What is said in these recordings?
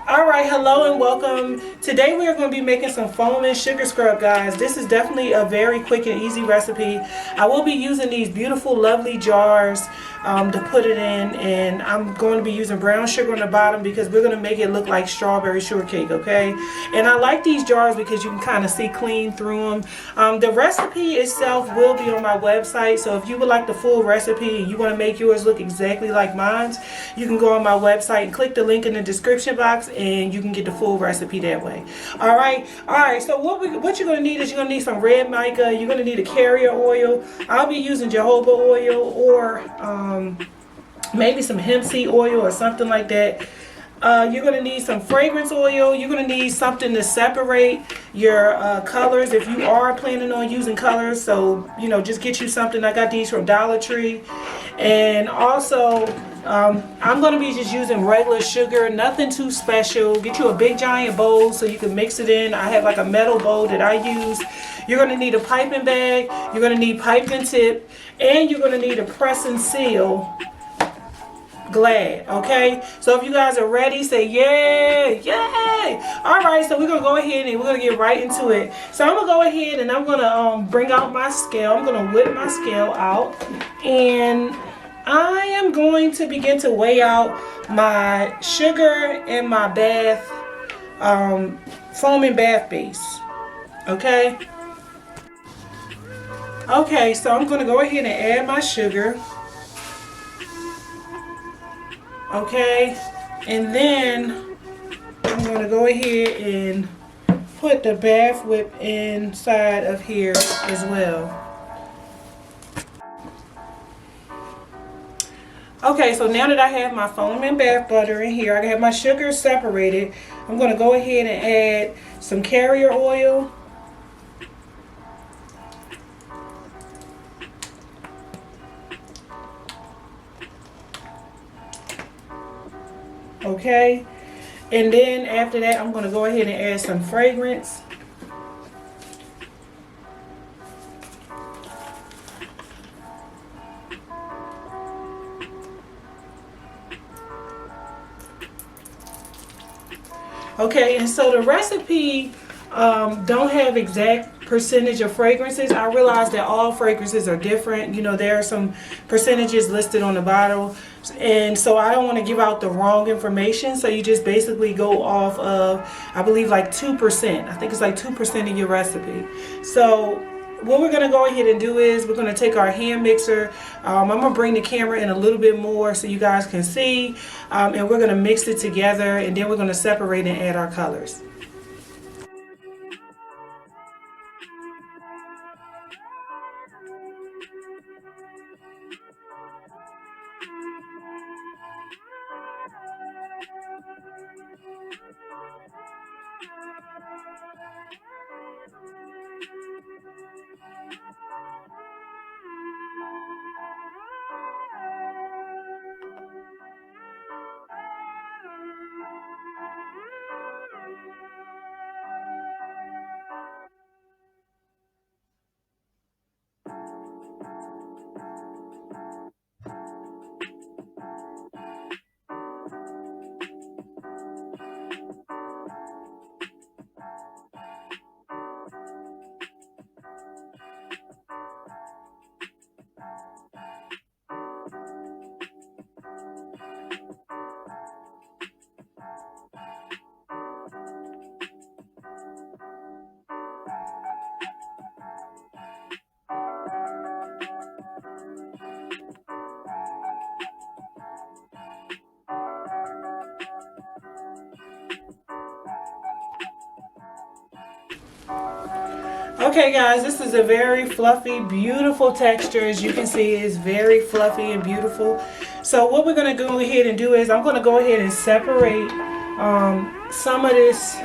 Alright, hello and welcome. Today we are going to be making some foam and sugar scrub, guys. This is definitely a very quick and easy recipe. I will be using these beautiful, lovely jars to put it in, and I'm going to be using brown sugar on the bottom because we're going to make it look like strawberry shortcake, okay? And I like these jars because you can kind of see clean through them. The recipe itself will be on my website, so if you would like the full recipe and you want to make yours look exactly like mine, you can go on my website and click the link in the description box and you can get the full recipe that way. Alright, so what you're going to need is you're going to need some red mica, you're going to need a carrier oil. I'll be using jojoba oil or maybe some hemp seed oil or something like that. You're going to need some fragrance oil. You're going to need something to separate your colors if you are planning on using colors. So, you know, just get you something. I got these from Dollar Tree. And also, I'm going to be just using regular sugar, nothing too special. Get you a big giant bowl so you can mix it in. I have like a metal bowl that I use. You're going to need a piping bag. You're going to need piping tip. And you're going to need a press and seal Glad. Okay, so if you guys are ready, say yay, yay. All right, so we're gonna go ahead and we're gonna get right into it. So I'm gonna go ahead and I'm gonna bring out my scale. I'm gonna whip my scale out, and I am going to begin to weigh out my sugar and my bath foam and bath base. Okay, so I'm gonna go ahead and add my sugar. Okay, and then I'm going to go ahead and put the bath whip inside of here as well. Okay, so now that I have my foam and bath butter in here, I have my sugar separated. I'm going to go ahead and add some carrier oil. Okay, and then after that I'm going to go ahead and add some fragrance. Okay, and so the recipe don't have exact percentage of fragrances. I realize that all fragrances are different. You know, there are some percentages listed on the bottle, and so I don't want to give out the wrong information. So you just basically go off of, I believe, like 2%. I think it's like 2% of your recipe. So what we're going to go ahead and do is we're going to take our hand mixer. I'm going to bring the camera in a little bit more so you guys can see, and we're going to mix it together, and then we're going to separate and add our colors. Okay guys, this is a very fluffy, beautiful texture. As you can see, it's very fluffy and beautiful. So what we're going to go ahead and do is I'm going to go ahead and separate some of this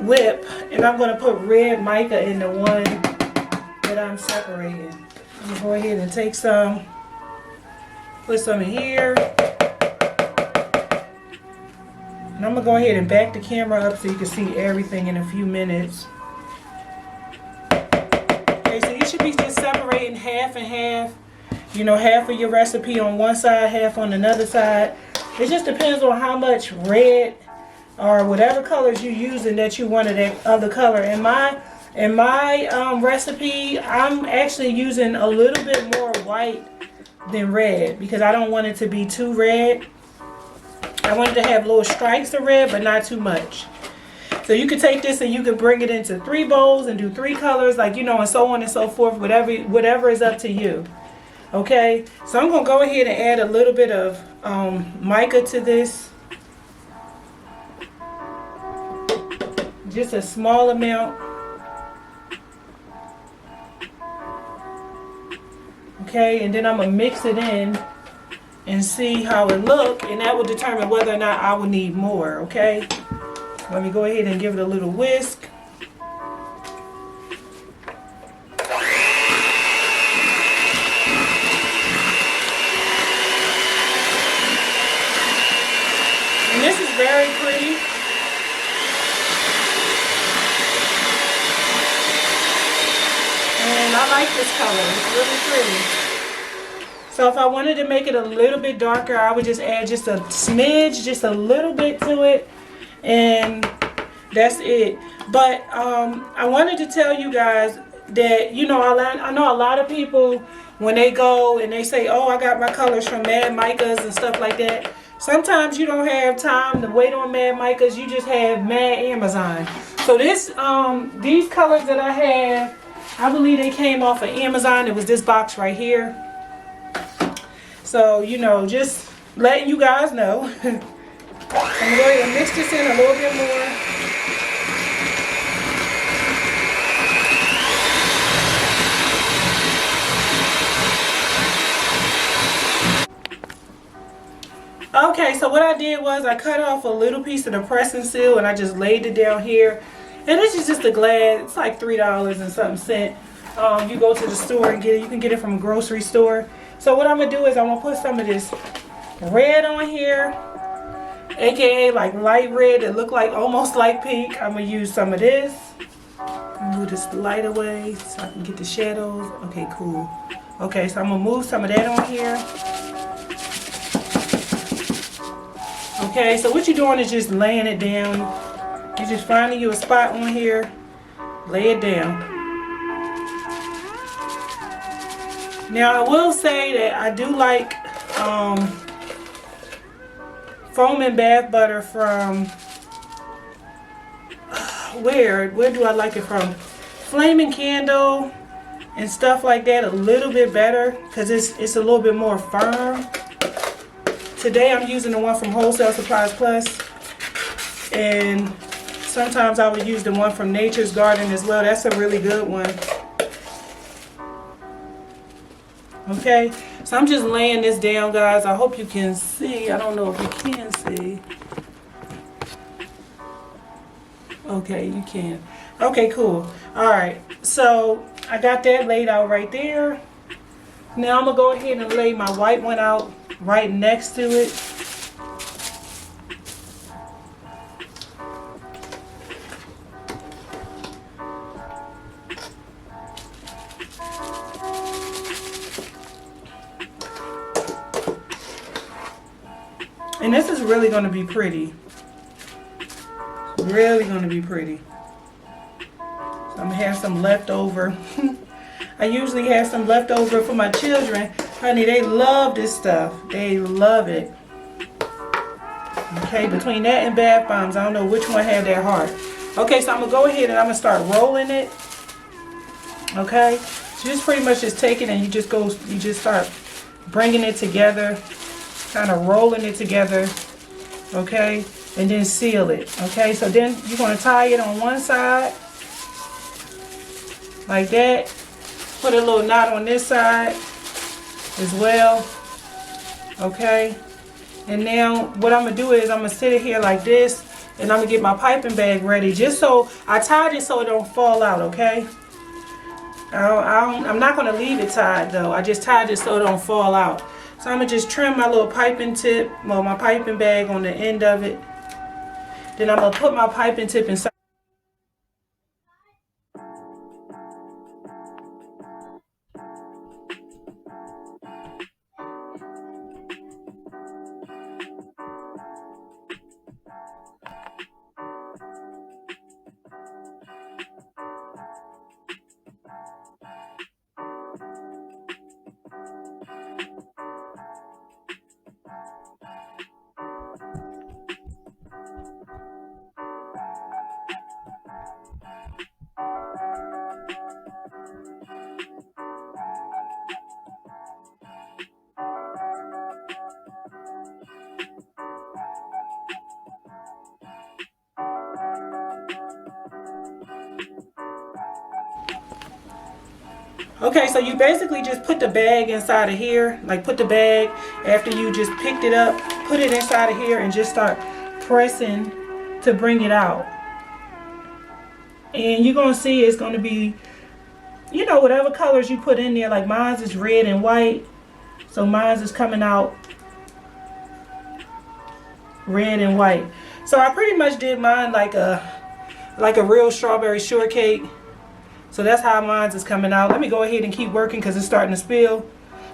whip, and I'm going to put red mica in the one that I'm separating. I'm going to go ahead and take some, put some in here. And I'm going to go ahead and back the camera up so you can see everything in a few minutes. Okay, so you should be just separating half and half. You know, half of your recipe on one side, half on another side. It just depends on how much red or whatever colors you're using that you wanted that other color. In my recipe, I'm actually using a little bit more white than red because I don't want it to be too red. I wanted to have little stripes of red, but not too much. So you could take this and you could bring it into 3 bowls and do 3 colors, like, you know, and so on and so forth, whatever is up to you. Okay, so I'm gonna go ahead and add a little bit of mica to this. Just a small amount. Okay, and then I'm gonna mix it in and see how it look, and that will determine whether or not I will need more. Okay, let me go ahead and give it a little whisk. And this is very pretty. And I like this color. It's really pretty. So if I wanted to make it a little bit darker, I would just add just a smidge, just a little bit to it. And that's it. But I wanted to tell you guys that, you know, I know a lot of people, when they go and they say, oh, I got my colors from Mad Micas and stuff like that. Sometimes you don't have time to wait on Mad Micas. You just have Mad Amazon. So this, these colors that I have, I believe they came off of Amazon. It was this box right here. So, you know, just letting you guys know. I'm going to go ahead and mix this in a little bit more. Okay, so what I did was I cut off a little piece of the pressing seal and I just laid it down here. And this is just a glass. It's like $3 and something cent. You go to the store and get it. You can get it from a grocery store. So what I'm going to do is I'm going to put some of this red on here, aka like light red that look like almost like pink. I'm going to use some of this. Move this light away so I can get the shadows. Okay, cool. Okay, so I'm going to move some of that on here. Okay, so what you're doing is just laying it down. You're just finding you a spot on here, lay it down. Now I will say that I do like foaming bath butter from, where do I like it from? Flaming Candle and stuff like that a little bit better because it's a little bit more firm. Today I'm using the one from Wholesale Supplies Plus, and sometimes I would use the one from Nature's Garden as well. That's a really good one. Okay, so I'm just laying this down, guys. I hope you can see. I don't know if you can see. Okay, you can. Okay, cool. Alright, so I got that laid out right there. Now I'm going to go ahead and lay my white one out right next to it. And this is really going to be pretty. Really going to be pretty. So I'm going to have some leftover. I usually have some leftover for my children. Honey, they love this stuff. They love it. Okay, between that and bath bombs, I don't know which one had their heart. Okay, so I'm going to go ahead and I'm going to start rolling it. Okay, so just pretty much just take it and you just start bringing it together. Kind of rolling it together. Okay, and then seal it. Okay, so then you're going to tie it on one side. Like that. Put a little knot on this side as well. Okay. And now what I'm going to do is I'm going to sit it here like this. And I'm going to get my piping bag ready. Just so I tied it so it don't fall out. Okay. I'm not going to leave it tied though. I just tied it so it don't fall out. So I'm going to just trim my little piping tip. Well, my piping bag on the end of it. Then I'm going to put my piping tip inside. Okay, so you basically just put the bag inside of here. Like put the bag after you just picked it up, put it inside of here and just start pressing to bring it out. And you're going to see it's going to be, you know, whatever colors you put in there. Like mine is red and white. So mine is coming out red and white. So I pretty much did mine like a real strawberry shortcake. So that's how mine is coming out. Let me go ahead and keep working because it's starting to spill.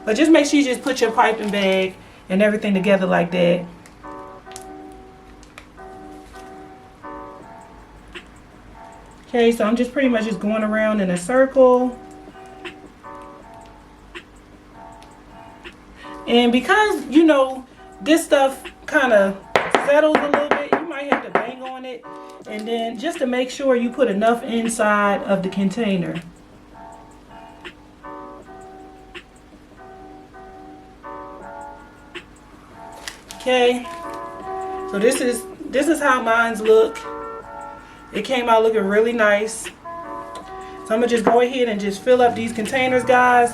But just make sure you just put your piping bag and everything together like that. Okay, so I'm just pretty much just going around in a circle. And because, you know, this stuff kind of settles a little bit, you might have to bang on it. And then just to make sure you put enough inside of the container. Okay, so this is how mine's look. It came out looking really nice. So I'm gonna just go ahead and just fill up these containers, guys.